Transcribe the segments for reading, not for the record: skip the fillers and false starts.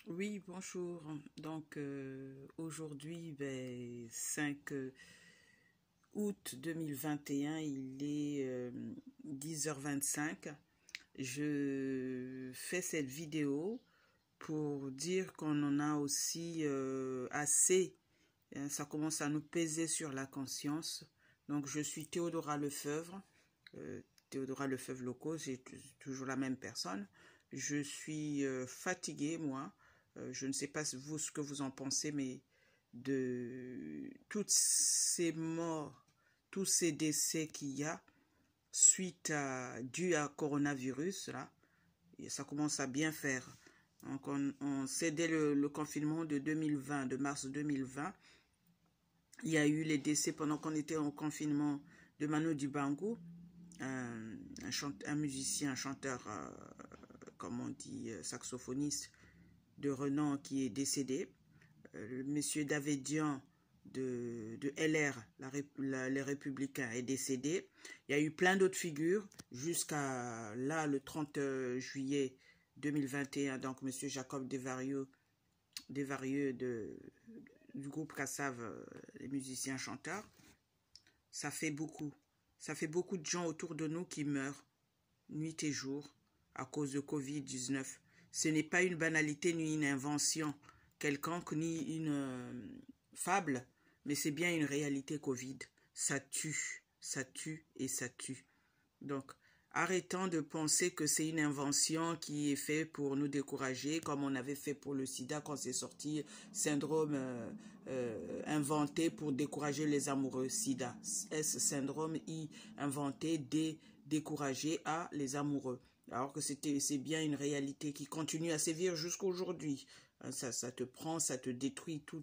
Oui, bonjour. Donc aujourd'hui, 5 août 2021, il est 10h25. Je fais cette vidéo pour dire qu'on en a aussi assez. Hein, ça commence à nous peser sur la conscience. Donc je suis Théodora Lefebvre, Théodora Lefebvre Loco, c'est toujours la même personne. Je suis fatiguée, moi. Je ne sais pas vous ce que vous en pensez, mais de toutes ces morts, tous ces décès qu'il y a dû à coronavirus, là, et ça commence à bien faire. Donc on sait dès le confinement de 2020, de mars 2020, il y a eu les décès pendant qu'on était en confinement de Manu Dibango, un musicien, un chanteur, comme on dit, saxophoniste de renom qui est décédé. Le monsieur Davedian de LR, les Républicains, est décédé. Il y a eu plein d'autres figures jusqu'à là, le 30 juillet 2021. Donc, monsieur Jacob Desvarieux du groupe Kassav, les musiciens chanteurs. Ça fait beaucoup. Ça fait beaucoup de gens autour de nous qui meurent nuit et jour à cause de Covid-19. Ce n'est pas une banalité ni une invention quelconque, ni une fable, mais c'est bien une réalité Covid. Ça tue et ça tue. Donc, arrêtons de penser que c'est une invention qui est faite pour nous décourager, comme on avait fait pour le sida quand c'est sorti, syndrome inventé pour décourager les amoureux. Sida, est-ce syndrome inventé décourager les amoureux? Alors que c'est bien une réalité qui continue à sévir jusqu'à aujourd'hui. Ça te prend, ça te détruit tout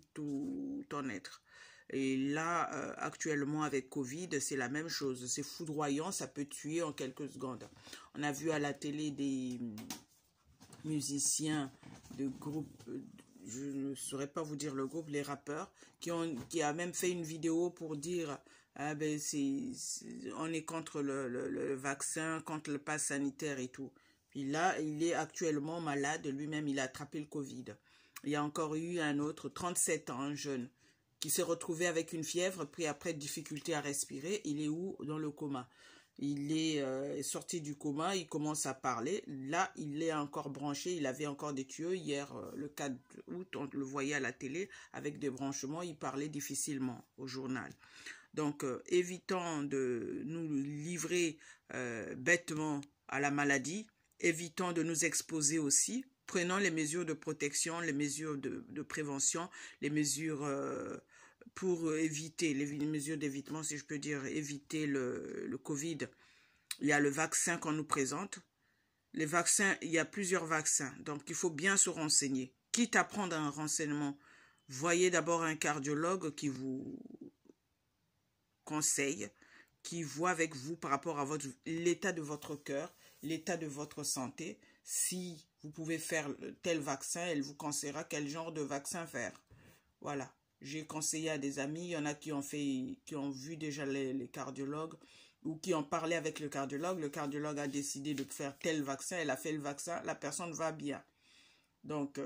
ton être. Et là, actuellement, avec Covid, c'est la même chose. C'est foudroyant, ça peut tuer en quelques secondes. On a vu à la télé des musiciens de groupes, je ne saurais pas vous dire le groupe, les rappeurs, qui a même fait une vidéo pour dire ah ben on est contre le vaccin, contre le pass sanitaire et tout. Puis là, il est actuellement malade, lui-même il a attrapé le Covid. Il y a encore eu un autre, 37 ans, un jeune, qui s'est retrouvé avec une fièvre, puis après difficulté à respirer. Il est où? Dans le coma. Il est sorti du coma, il commence à parler. Là, il est encore branché, il avait encore des tuyaux. Hier, le 4 août, on le voyait à la télé avec des branchements. Il parlait difficilement au journal. Donc, évitons de nous livrer bêtement à la maladie. Évitons de nous exposer aussi. Prenons les mesures de protection, les mesures de prévention, les mesures pour éviter, les mesures d'évitement, si je peux dire, éviter le Covid. Il y a le vaccin qu'on nous présente. Les vaccins, il y a plusieurs vaccins, donc il faut bien se renseigner. Quitte à prendre un renseignement, voyez d'abord un cardiologue qui vous conseille, qui voit avec vous par rapport à l'état de votre cœur, l'état de votre santé. Si vous pouvez faire tel vaccin, elle vous conseillera quel genre de vaccin faire. Voilà. J'ai conseillé à des amis, il y en a qui ont vu déjà les cardiologues ou qui ont parlé avec le cardiologue a décidé de faire tel vaccin, elle a fait le vaccin, la personne va bien. Donc,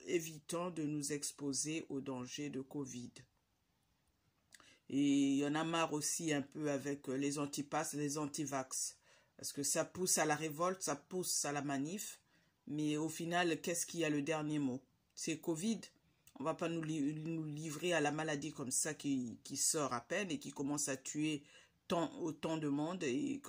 évitons de nous exposer au danger de Covid. Et il y en a marre aussi un peu avec les antipasses, les antivax. Parce que ça pousse à la révolte, ça pousse à la manif. Mais au final, qu'est-ce qui a le dernier mot? C'est Covid. On ne va pas nous livrer à la maladie comme ça qui sort à peine et qui commence à tuer autant de monde. Et